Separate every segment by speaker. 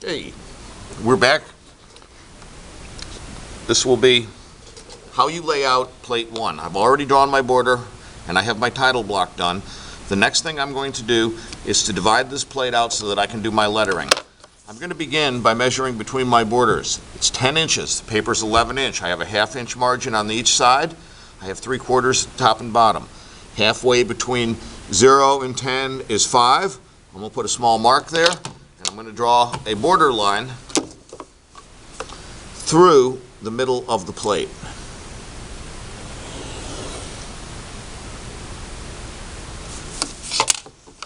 Speaker 1: Hey, we're back. This will be how you lay out plate 1. I've already drawn my border and I have my title block done. The next thing I'm going to do is to divide this plate out so that I can do my lettering. I'm going to begin by measuring between my borders. It's 10 inches. The paper's 11 inch. I have a ½ inch margin on each side. I have 3/4 top and bottom. Halfway between 0 and 10 is 5. I'm going to put a small mark there. I'm going to draw a border line through the middle of the plate.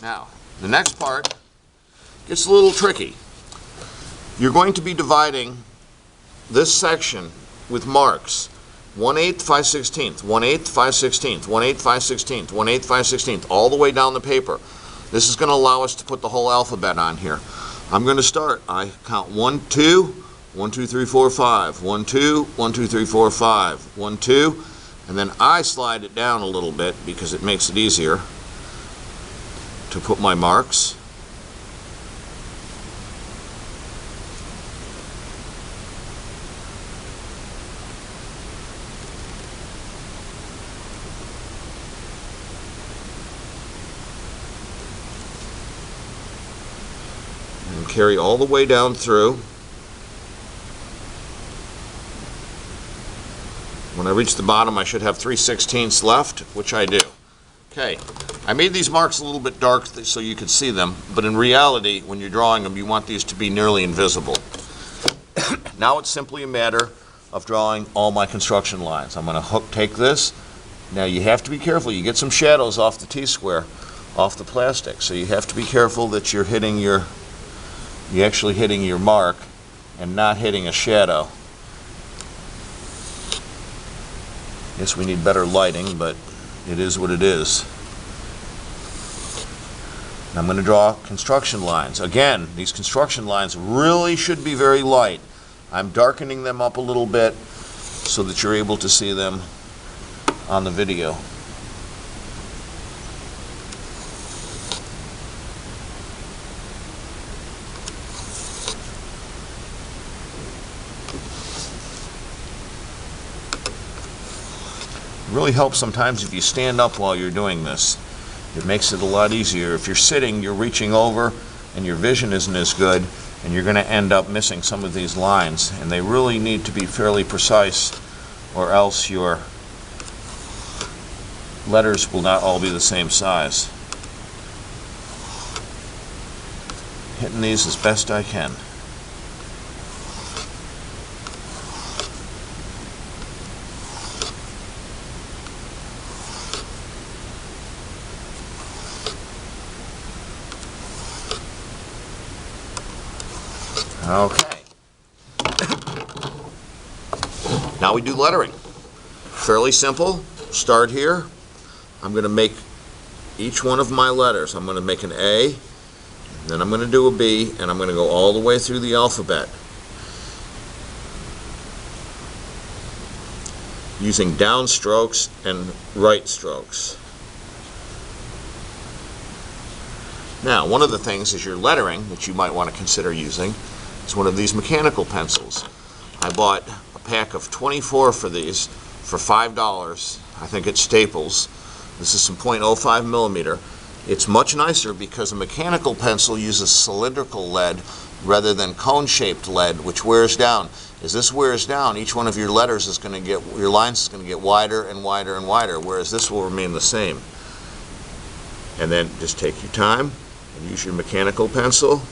Speaker 1: Now, the next part gets a little tricky. You're going to be dividing this section with marks 1/8, 5/16, 1/8, 5/16, 1/8, 5/16, 1/8, 5/16, all the way down the paper. This is going to allow us to put the whole alphabet on here. I'm going to start. I count 1, 2, 1, 2, 3, 4, 5, 1, 2, 1, 2, 3, 4, 5, 1, 2, and then I slide it down a little bit because it makes it easier to put my marks. And carry all the way down through. When I reach the bottom, I should have 3/16 left, which I do. Okay, I made these marks a little bit dark so you could see them, but in reality, when you're drawing them, you want these to be nearly invisible. Now it's simply a matter of drawing all my construction lines. I'm going to take this. Now you have to be careful. You get some shadows off the T-square, off the plastic, so you have to be careful that you're actually hitting your mark and not hitting a shadow. Yes, we need better lighting, but it is what it is. And I'm going to draw construction lines. Again, these construction lines really should be very light. I'm darkening them up a little bit so that you're able to see them on the video. It really helps sometimes if you stand up while you're doing this. It makes it a lot easier. If you're sitting, you're reaching over and your vision isn't as good, and you're going to end up missing some of these lines, and they really need to be fairly precise, or else your letters will not all be the same size. Hitting these as best I can. Okay. Now we do lettering. Fairly simple. Start here. I'm going to make each one of my letters. I'm going to make an A, then I'm going to do a B, and I'm going to go all the way through the alphabet using down strokes and right strokes. Now, one of the things is your lettering that you might want to consider using is one of these mechanical pencils. I bought a pack of 24 for these for $5. I think it's Staples. This is some .05 millimeter. It's much nicer because a mechanical pencil uses cylindrical lead rather than cone-shaped lead, which wears down. As this wears down, each one of your letters is going to get, your lines is going to get wider and wider and wider, whereas this will remain the same. And then just take your time and use your mechanical pencil.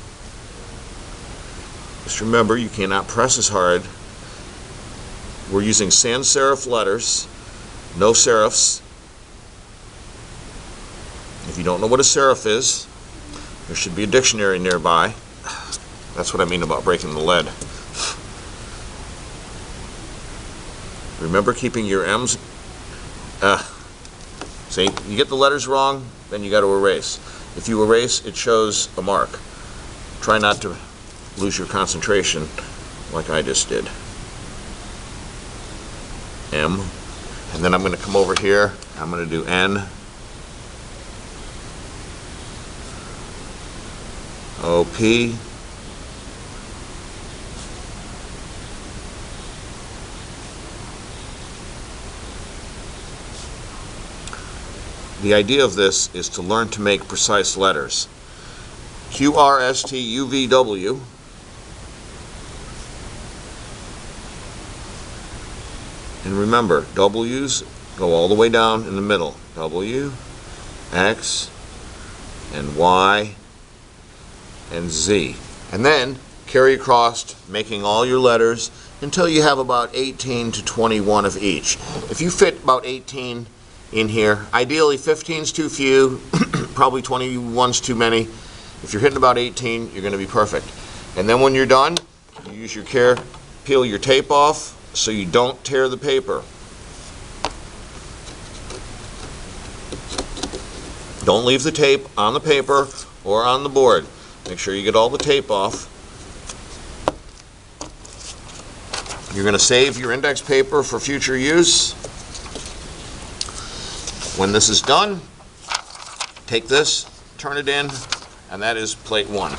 Speaker 1: Just remember, you cannot press as hard. We're using sans serif letters, no serifs. If you don't know what a serif is, there should be a dictionary nearby. That's what I mean about breaking the lead. Remember keeping your M's. See, you get the letters wrong, then you got to erase. If you erase, it shows a mark. Try not to lose your concentration like I just did. M. And then I'm going to come over here. I'm going to do N. O-P. the idea of this is to learn to make precise letters. QRSTUVW. And remember, W's go all the way down in the middle. W, X, and Y, and Z. And then carry across, making all your letters until you have about 18 to 21 of each. If you fit about 18 in here, ideally 15's too few, probably 21's too many. If you're hitting about 18, you're going to be perfect. And then when you're done, you use your care, peel your tape off so you don't tear the paper. Don't leave the tape on the paper or on the board. Make sure you get all the tape off. You're going to save your index paper for future use. When this is done, take this, turn it in, and that is plate 1.